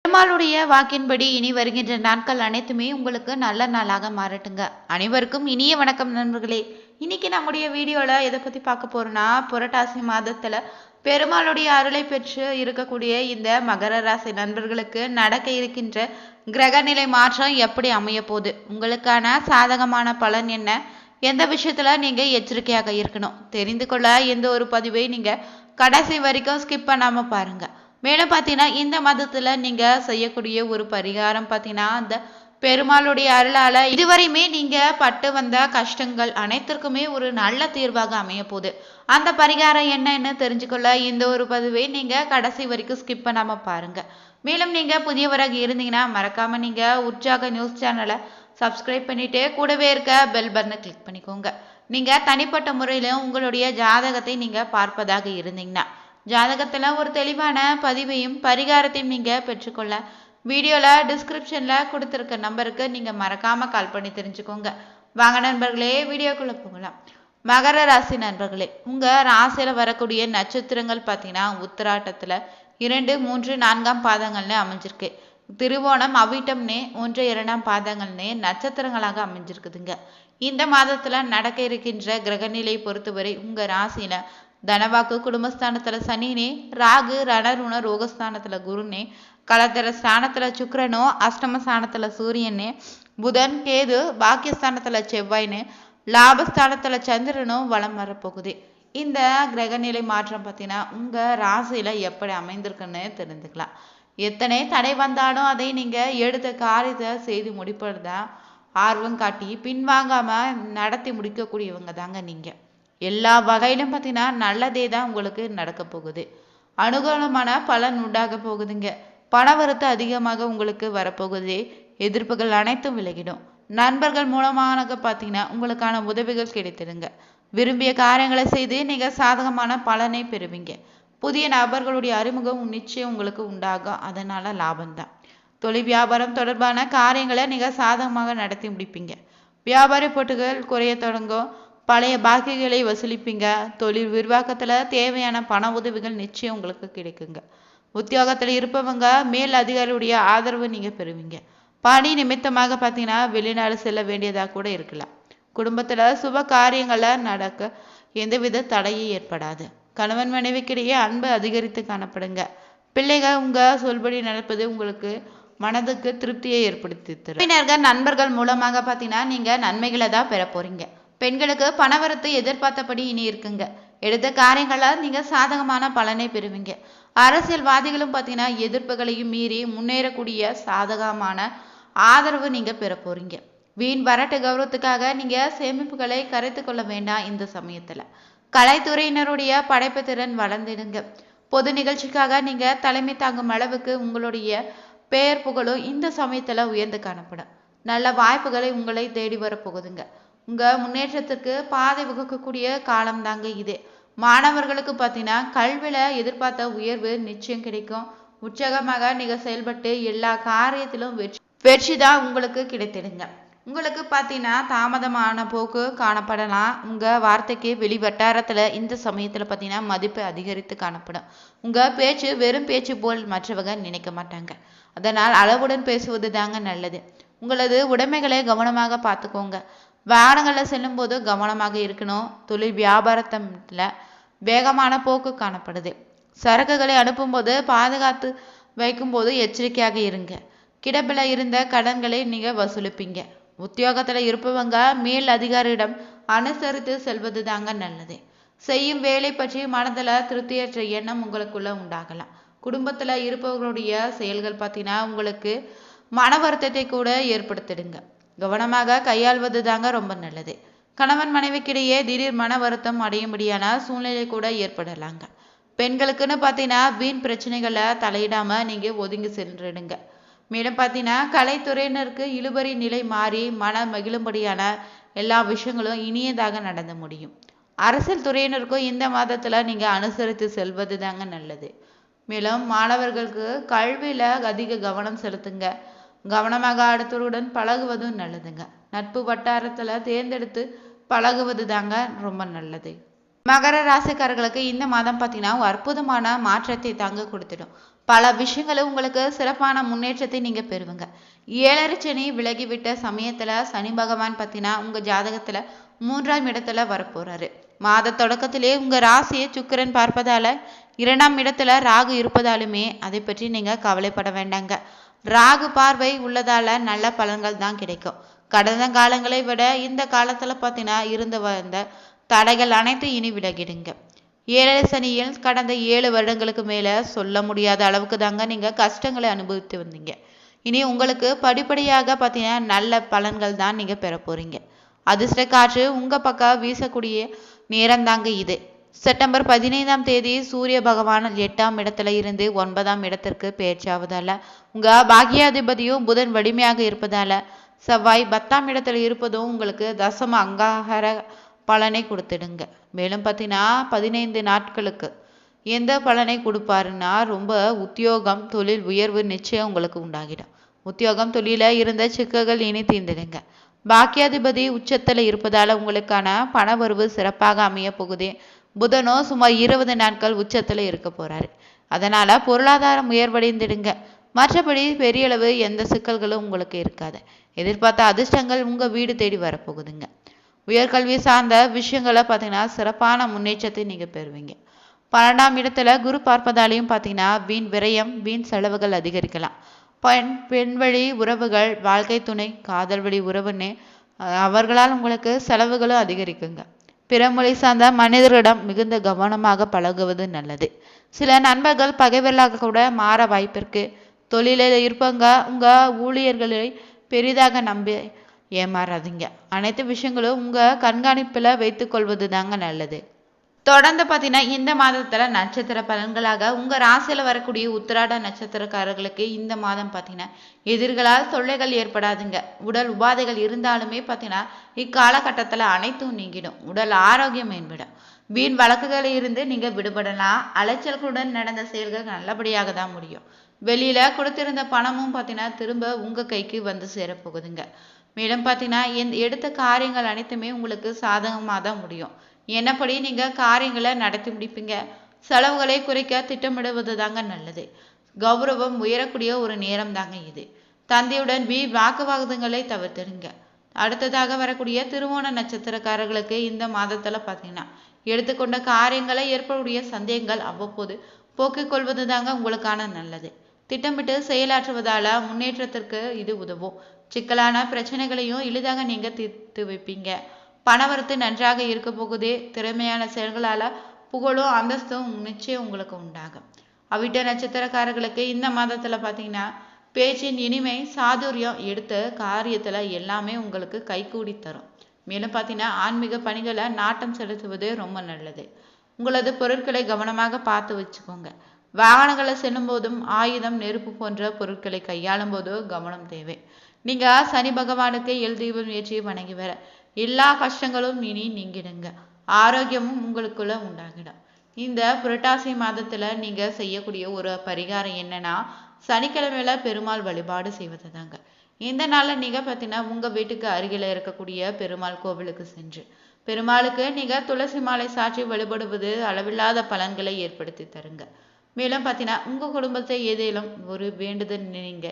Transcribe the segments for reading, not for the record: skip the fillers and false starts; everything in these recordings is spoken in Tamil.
பெருமாளுடைய வாக்கின்படி இனி வருகின்ற நாட்கள் அனைத்துமே உங்களுக்கு நல்ல நாளாக மாறட்டுங்க. அனைவருக்கும் இனிய வணக்கம் நண்பர்களே. இன்னைக்கு நம்முடைய வீடியோல எதை பத்தி பார்க்க போறோம்னா, புரட்டாசி மாதத்துல பெருமாளுடைய அருளை பெற்று இருக்கக்கூடிய இந்த மகர ராசி நண்பர்களுக்கு நடக்க இருக்கின்ற கிரகநிலை மாற்றம் எப்படி அமைய போகுது, உங்களுக்கான சாதகமான பலன் என்ன, எந்த விஷயத்துல நீங்க எச்சரிக்கையாக இருக்கணும் தெரிந்து கொள்ள எந்த ஒரு பதிவை நீங்க கடைசி வரைக்கும் ஸ்கிப் பண்ணாம பாருங்க. மேலும் பார்த்தீங்கன்னா இந்த மதத்துல நீங்க செய்யக்கூடிய ஒரு பரிகாரம் பார்த்தீங்கன்னா, அந்த பெருமாளுடைய அருளால இதுவரையுமே நீங்க பட்டு வந்த கஷ்டங்கள் அனைத்திற்குமே ஒரு நல்ல தீர்வாக அமைய போகுது. அந்த பரிகாரம் என்னன்னு தெரிஞ்சுக்கொள்ள இந்த ஒரு பதிவை நீங்க கடைசி வரைக்கும் ஸ்கிப் பண்ணாம பாருங்க. மேலும் நீங்க புதியவராக இருந்தீங்கன்னா மறக்காம நீங்க உற்சாக நியூஸ் சேனலை சப்ஸ்கிரைப் பண்ணிட்டு கூடவே இருக்க பெல் பட்டனை கிளிக் பண்ணிக்கோங்க. நீங்க தனிப்பட்ட முறையிலும் உங்களுடைய ஜாதகத்தை நீங்க பார்ப்பதாக இருந்தீங்கன்னா ஜாதகத்துல ஒரு தெளிவான பதிவையும் பரிகாரத்தையும் நீங்க பெற்றுக்கொள்ள வீடியோல டிஸ்கிரிப்ஷன்ல கொடுத்துருக்க நம்பருக்கு நீங்க மறக்காம கால் பண்ணி தெரிஞ்சுக்கோங்க. வாங்க நண்பர்களே, வீடியோக்குள்ள போகலாம். மகர ராசி நண்பர்களே, உங்க ராசியில வரக்கூடிய நட்சத்திரங்கள் பார்த்தீங்கன்னா உத்திராட்டத்துல 2, 3, 4ஆம் பாதங்கள்னு அமைஞ்சிருக்கு. திருவோணம், அவிட்டம்னே 1, 2ஆம் பாதங்கள்னே நட்சத்திரங்களாக அமைஞ்சிருக்குதுங்க. இந்த மாதத்துல நடக்க இருக்கின்ற கிரகநிலை பொறுத்தவரை உங்க ராசியில தனவாக்கு குடும்பஸ்தானத்துல சனினே, ராகு ரணருண ரோகஸ்தானத்துல குருனே, கலத்தர ஸ்தானத்துல சுக்கிரனோ, அஷ்டம ஸ்தானத்துல சூரியனே, புதன் கேது பாக்கியஸ்தானத்துல செவ்வாய்னு, லாபஸ்தானத்துல சந்திரனும் வலம் வரப்போகுது. இந்த கிரகநிலை மாற்றம் பார்த்தீங்கன்னா உங்க ராசியில எப்படி அமைந்திருக்குன்னு தெரிஞ்சுக்கலாம். எத்தனை தடை வந்தாலும் அதை நீங்க எடுத்த காரியத்தை செய்து முடிப்பதுதான் ஆர்வம் காட்டி பின்வாங்காம நடத்தி முடிக்கக்கூடியவங்க தாங்க நீங்க. எல்லா வகையிலும் பார்த்தீங்கன்னா நல்லதே தான் உங்களுக்கு நடக்க போகுது. அனுகூலமான பலன் உண்டாக போகுதுங்க. பணவரத்து அதிகமாக உங்களுக்கு வரப்போகுது. எதிர்ப்புகள் அனைத்தும் விலகிடும். நண்பர்கள் மூலமாக பார்த்தீங்கன்னா உங்களுக்கான உதவிகள் கிடைத்திடுங்க. விரும்பிய காரியங்களை செய்து நீங்க சாதகமான பலனை பெறுவீங்க. புதிய நபர்களுடைய அறிமுகம் நிச்சயம் உங்களுக்கு உண்டாகும். அதனால லாபம்தான். தொழில் வியாபாரம் தொடர்பான காரியங்களை நீங்க சாதகமாக நடத்தி முடிப்பீங்க. வியாபார போட்டுகள் குறைய தொடங்கும். பழைய பாக்கிகளை வசூலிப்பீங்க. தொழில் விரிவாக்கத்துல தேவையான பண உதவிகள் நிச்சயம் உங்களுக்கு கிடைக்குங்க. உத்தியோகத்துல இருப்பவங்க மேல் அதிகாரியுடைய ஆதரவு நீங்க பெறுவீங்க. பணி நிமித்தமாக பார்த்தீங்கன்னா வெளிநாடு செல்ல வேண்டியதா கூட இருக்கலாம். குடும்பத்துல சுப காரியங்களை நடக்க எந்தவித தடையும் ஏற்படாது. கணவன் மனைவிக்கிடையே அன்பு அதிகரித்து காணப்படுங்க. பிள்ளைகள் உங்க சொல்படி நடப்பது உங்களுக்கு மனதுக்கு திருப்தியை ஏற்படுத்தி தரும். நண்பர்கள் மூலமாக பார்த்தீங்கன்னா நீங்க நன்மைகளை தான் பெற போறீங்க. பெண்களுக்கு பணவரத்து எதிர்பார்த்தபடி இனி இருக்குங்க. எடுத்த காரியங்களால் நீங்க சாதகமான பலனை பெறுவீங்க. அரசியல்வாதிகளும் பார்த்தீங்கன்னா எதிர்ப்புகளையும் மீறி முன்னேறக்கூடிய சாதகமான ஆதரவு நீங்க பெற போறீங்க. வீண் வரட்டு கௌரவத்துக்காக நீங்க சேமிப்புகளை கரைத்து கொள்ள வேண்டாம். இந்த சமயத்துல கலைத்துறையினருடைய படைப்பு திறன் வளர்ந்துடுங்க. பொது நிகழ்ச்சிக்காக நீங்க தலைமை தாங்கும் அளவுக்கு உங்களுடைய பெயர் புகழும் இந்த சமயத்துல உயர்ந்து காணப்படும். நல்ல வாய்ப்புகளை உங்களை தேடி வரப்போகுதுங்க. உங்க முன்னேற்றத்துக்கு பாதை வகுக்கக்கூடிய காலம் தாங்க இது. மாணவர்களுக்கு பார்த்தீங்கன்னா கல்வியில எதிர்பார்த்த உயர்வு நிச்சயம் கிடைக்கும். உற்சாகமாக நீங்க செயல்பட்டு எல்லா காரியத்திலும் வெற்றி தான் உங்களுக்கு கிடைத்திடுங்க. உங்களுக்கு பார்த்தீங்கன்னா தாமதமான போக்கு காணப்படலாம். உங்க வார்த்தைக்கு வெளி வட்டாரத்துல இந்த சமயத்துல பார்த்தீங்கன்னா மதிப்பு அதிகரித்து காணப்படும். உங்க பேச்சு வெறும் பேச்சு போல் மற்றவங்க நினைக்க மாட்டாங்க. அதனால் அளவுடன் பேசுவது தாங்க நல்லது. உங்களது உடைமைகளை கவனமாக பார்த்துக்கோங்க. வாகனங்களில் செல்லும் போது கவனமாக இருக்கணும். தொழில் வியாபாரத்துல வேகமான போக்கு காணப்படுது. சரக்குகளை அனுப்பும்போது பாதுகாத்து வைக்கும்போது எச்சரிக்கையாக இருங்க. கிடப்பில் இருந்த கடன்களை நீங்க வசூலிப்பீங்க. உத்தியோகத்துல இருப்பவங்க மேல் அதிகாரியிடம் அனுசரித்து செல்வது தாங்க நல்லது. செய்யும் வேலை பற்றி மனதில் திருப்தியற்ற எண்ணம் உங்களுக்குள்ள உண்டாகலாம். குடும்பத்துல இருப்பவர்களுடைய செயல்கள் பார்த்தீங்கன்னா உங்களுக்கு மன வருத்தத்தை கூட ஏற்படுத்திடுங்க. கவனமாக கையாள்வது தாங்க ரொம்ப நல்லது. கணவன் மனைவிக்கிடையே திடீர் மன வருத்தம் அடையும்படியான சூழ்நிலை கூட ஏற்படலாங்க. பெண்களுக்குன்னு பார்த்தீங்கன்னா வீண் பிரச்சனைகளை தலையிடாம நீங்க ஒதுங்கி சென்றுடுங்க. மேலும் பார்த்தீங்கன்னா கலைத்துறையினருக்கு இழுபறி நிலை மாறி மன மகிழும்படியான எல்லா விஷயங்களும் இனியதாக நடந்து முடியும். அரசியல் துறையினருக்கும் இந்த மாதத்துல நீங்க அனுசரித்து செல்வது தாங்க நல்லது. மேலும் மாணவர்களுக்கு கல்வியில அதிக கவனம் செலுத்துங்க. கவனமாக அடுத்தவருடன் பழகுவதும் நல்லதுங்க. நட்பு வட்டாரத்துல தேர்ந்தெடுத்து பழகுவது தாங்க ரொம்ப நல்லது. மகர ராசிக்காரர்களுக்கு இந்த மாதம் பார்த்தீங்கன்னா ஒரு அற்புதமான மாற்றத்தை தாங்க கொடுத்துடும். பல விஷயங்களும் உங்களுக்கு சிறப்பான முன்னேற்றத்தை நீங்க பெறுவீங்க. 7 சனி விலகிவிட்ட சமயத்துல சனி பகவான் பார்த்தீங்கன்னா உங்க ஜாதகத்துல 3ஆம் இடத்துல வரப்போறாரு. மாத தொடக்கத்திலே உங்க ராசியை சுக்கிரன் பார்ப்பதால 2ஆம் இடத்துல ராகு இருப்பதாலுமே அதை பற்றி நீங்க கவலைப்பட வேண்டாங்க. ராகு பார்வை உள்ளதால நல்ல பலன்கள் தான் கிடைக்கும். கடந்த காலங்களை விட இந்த காலத்துல பார்த்தீங்கன்னா இருந்து வந்த தடைகள் அனைத்தும் இனி விலகிடுங்க. 7 சனியில் கடந்த 7 வருடங்களுக்கு மேல சொல்ல முடியாத அளவுக்கு தாங்க நீங்க கஷ்டங்களை அனுபவித்து வந்தீங்க. இனி உங்களுக்கு படிப்படியாக பார்த்தீங்கன்னா நல்ல பலன்கள் தான் நீங்க பெற போறீங்க. அதிர்ஷ்ட காற்று உங்க பக்கம் வீசக்கூடிய நேரம் தாங்க இது. செப்டம்பர் 15ஆம் தேதி சூரிய பகவான் 8ஆம் இடத்துல இருந்து 9ஆம் இடத்திற்கு பெயர்ச்சியாவதால உங்க பாக்கியாதிபதியும் புதன் வலிமையாக இருப்பதால செவ்வாய் 10ஆம் இடத்துல இருப்பதும் உங்களுக்கு தசம அங்கார பலனை கொடுத்துடுங்க. மேலும் பார்த்தீங்கன்னா 15 நாட்களுக்கு எந்த பலனை கொடுப்பாருன்னா ரொம்ப உத்தியோகம் தொழில் உயர்வு நிச்சயம் உங்களுக்கு உண்டாகிடும். உத்தியோகம் தொழில இருந்த சிக்கல்கள் இனி தீர்ந்துடுங்க. பாக்கியாதிபதி உச்சத்துல இருப்பதால உங்களுக்கான பணவரவு சிறப்பாக அமைய போகுது. புதனோ சுமார் 20 நாட்கள் உச்சத்துல இருக்க போறாரு. அதனால பொருளாதாரம் உயர்வடைந்துடுங்க. மற்றபடி பெரிய அளவு எந்த சிக்கல்களும் உங்களுக்கு இருக்காது. எதிர்பார்த்த அதிர்ஷ்டங்கள் உங்க வீடு தேடி வரப்போகுதுங்க. உயர்கல்வி சார்ந்த விஷயங்களை பார்த்தீங்கன்னா சிறப்பான முன்னேற்றத்தை நீங்க பெறுவீங்க. 12ஆம் இடத்துல குரு பார்ப்பதாலையும் பார்த்தீங்கன்னா வீண் விரயம் வீண் செலவுகள் அதிகரிக்கலாம். பெண் வழி உறவுகள் வாழ்க்கை துணை காதல் வழி உறவுன்னு அவர்களால் உங்களுக்கு செலவுகளும் அதிகரிக்குங்க. பிற மொழி சார்ந்த மனிதர்களிடம் மிகுந்த கவனமாக பழகுவது நல்லது. சில நண்பர்கள் பகைவர்களாக கூட மாற வாய்ப்பிற்கு. தொழிலில் இருப்பவங்க உங்க ஊழியர்களை பெரிதாக நம்பி ஏமாறாதீங்க. அனைத்து விஷயங்களும் உங்க கண்காணிப்புல வைத்துக் கொள்வது தாங்க நல்லது. தொடர்ந்து பார்த்தீங்கன்னா இந்த மாதத்துல நட்சத்திர பலன்களாக உங்க ராசியில வரக்கூடிய உத்திராட நட்சத்திரக்காரர்களுக்கு இந்த மாதம் பார்த்தீங்கன்னா எதிர்களால் தொல்லைகள் ஏற்படாதுங்க. உடல் உபாதைகள் இருந்தாலுமே பார்த்தீங்கன்னா இக்காலகட்டத்துல அனைத்தும் நீங்கிடும். உடல் ஆரோக்கியம் மேம்படும். வீண் வழக்குகளில் இருந்து நீங்க விடுபடலாம். அலைச்சல்களுடன் நடந்த செயல்கள் நல்லபடியாக தான் முடியும். வெளியில கொடுத்திருந்த பணமும் பார்த்தீங்கன்னா திரும்ப உங்க கைக்கு வந்து சேரப்போகுதுங்க. மேலும் பார்த்தீங்கன்னா எடுத்த காரியங்கள் அனைத்துமே உங்களுக்கு சாதகமாக தான் முடியும். என்னப்படி நீங்க காரியங்களை நடத்தி முடிப்பீங்க. செலவுகளை குறைக்க திட்டமிடுவது தாங்க நல்லது. கௌரவம் உயரக்கூடிய ஒரு நேரம் தாங்க இது. தந்தையுடன் வாக்குவாதங்களை தவிர்த்துடுங்க. அடுத்ததாக வரக்கூடிய திருவோண நட்சத்திரக்காரர்களுக்கு இந்த மாதத்துல பார்த்தீங்கன்னா எடுத்துக்கொண்ட காரியங்களை ஏற்படக்கூடிய சந்தேகங்கள் அவ்வப்போது போக்கிக் கொள்வது தாங்க உங்களுக்கான நல்லது. திட்டமிட்டு செயலாற்றுவதால முன்னேற்றத்திற்கு இது உதவும். சிக்கலான பிரச்சனைகளையும் எளிதாக நீங்க தீர்த்து வைப்பீங்க. பணவரத்து நன்றாக இருக்க போகுது. திறமையான செயல்களால புகழும் அந்தஸ்தும் நிச்சயம் உங்களுக்கு உண்டாகும். அவிட்ட நட்சத்திரக்காரர்களுக்கு இந்த மாதத்துல பார்த்தீங்கன்னா பேச்சின் இனிமை சாதுரியம் எடுத்த காரியத்துல எல்லாமே உங்களுக்கு கைகூடி தரும். மேலும் பார்த்தீங்கன்னா ஆன்மீக பணிகளை நாட்டம் செலுத்துவது ரொம்ப நல்லது. உங்களது பொருட்களை கவனமாக பார்த்து வச்சுக்கோங்க. வாகனங்களை செல்லும் போதும் ஆயுதம் நெருப்பு போன்ற பொருட்களை கையாளும் போதோ கவனம் தேவை. நீங்க சனி பகவானுக்கு எல் தீபம் ஏற்றி வணங்கி வர எல்லா கஷ்டங்களும் இனி நீங்கிடுங்க. ஆரோக்கியமும் உங்களுக்குள்ள உண்டாகிடும். இந்த புரட்டாசி மாதத்துல நீங்க செய்யக்கூடிய ஒரு பரிகாரம் என்னன்னா சனிக்கிழமையில பெருமாள் வழிபாடு செய்வது தாங்க. இந்த நாள்ல நீங்க பார்த்தீங்கன்னா உங்க வீட்டுக்கு அருகில இருக்கக்கூடிய பெருமாள் கோவிலுக்கு சென்று பெருமாளுக்கு நீங்க துளசி மாலை சாற்றி வழிபடுவது அளவில்லாத பலன்களை ஏற்படுத்தி தருங்க. மேலும் பார்த்தீங்கன்னா உங்க குடும்பத்தை ஏதேனும் ஒரு வேண்டுதல் நீங்க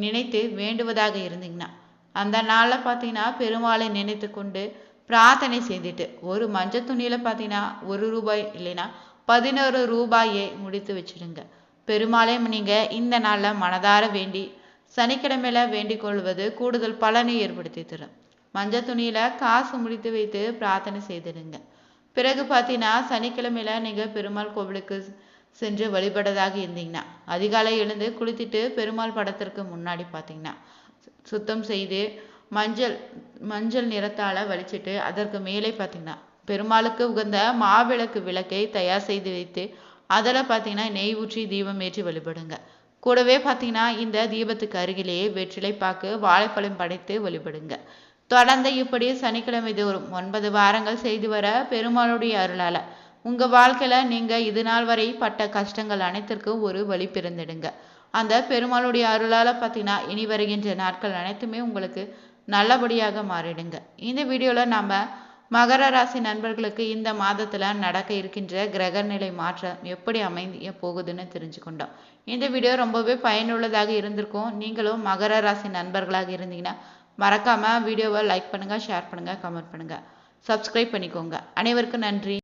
நினைத்து வேண்டுவதாக இருந்தீங்கன்னா அந்த நாளில் பார்த்தீங்கன்னா பெருமாளை நினைத்து கொண்டு பிரார்த்தனை செய்துட்டு ஒரு மஞ்சள் துணியில பார்த்தீங்கன்னா 1 ரூபாய் இல்லைன்னா 11 ரூபாயை முடித்து வச்சிடுங்க. பெருமாளை நீங்க இந்த நாளில் மனதார வேண்டி சனிக்கிழமையில வேண்டிக் கொள்வது கூடுதல் பலனை ஏற்படுத்தி தரும். மஞ்சள் துணியில காசு முடித்து வைத்து பிரார்த்தனை செய்திடுங்க. பிறகு பார்த்தீங்கன்னா சனிக்கிழமையில நீங்க பெருமாள் கோவிலுக்கு சென்று வழிபடுறதாக இருந்தீங்கன்னா அதிகாலை எழுந்து குளித்துட்டு பெருமாள் படத்திற்கு முன்னாடி பார்த்தீங்கன்னா சுத்தம் செய்து மஞ்சள் நிறத்தால வலிச்சிட்டு அதற்கு மேலே பார்த்தீங்கன்னா பெருமாளுக்கு உகந்த மாவிளக்கு விளக்கை தயார் செய்து வைத்து அதில் பார்த்தீங்கன்னா நெய் ஊற்றி தீபம் ஏற்றி வழிபடுங்க. கூடவே பார்த்தீங்கன்னா இந்த தீபத்துக்கு அருகிலேயே வெற்றிலை பாக்கு வாழைப்பழம் படைத்து வழிபடுங்க. தொடர்ந்து இப்படி சனிக்கிழமை தோறும் 9 வாரங்கள் செய்து வர பெருமாளுடைய அருளால உங்க வாழ்க்கையில நீங்க இது நாள் வரை பட்ட கஷ்டங்கள் அனைத்திற்கும் ஒரு வழி பிறந்திடுங்க. அந்த பெருமாளுடைய அருளால பார்த்தீங்கன்னா இனி வருகின்ற நாட்கள் அனைத்துமே உங்களுக்கு நல்லபடியாக மாறிடுங்க. இந்த வீடியோல நாம மகர ராசி நண்பர்களுக்கு இந்த மாதத்துல நடக்க இருக்கின்ற கிரக நிலை மாற்றம் எப்படி அமைய போகுதுன்னு தெரிஞ்சுக்கொண்டோம். இந்த வீடியோ ரொம்பவே பயனுள்ளதாக இருந்திருக்கும். நீங்களும் மகர ராசி நண்பர்களாக இருந்தீங்கன்னா மறக்காம வீடியோவை லைக் பண்ணுங்க, ஷேர் பண்ணுங்க, கமெண்ட் பண்ணுங்க, சப்ஸ்கிரைப் பண்ணிக்கோங்க. அனைவருக்கும் நன்றி.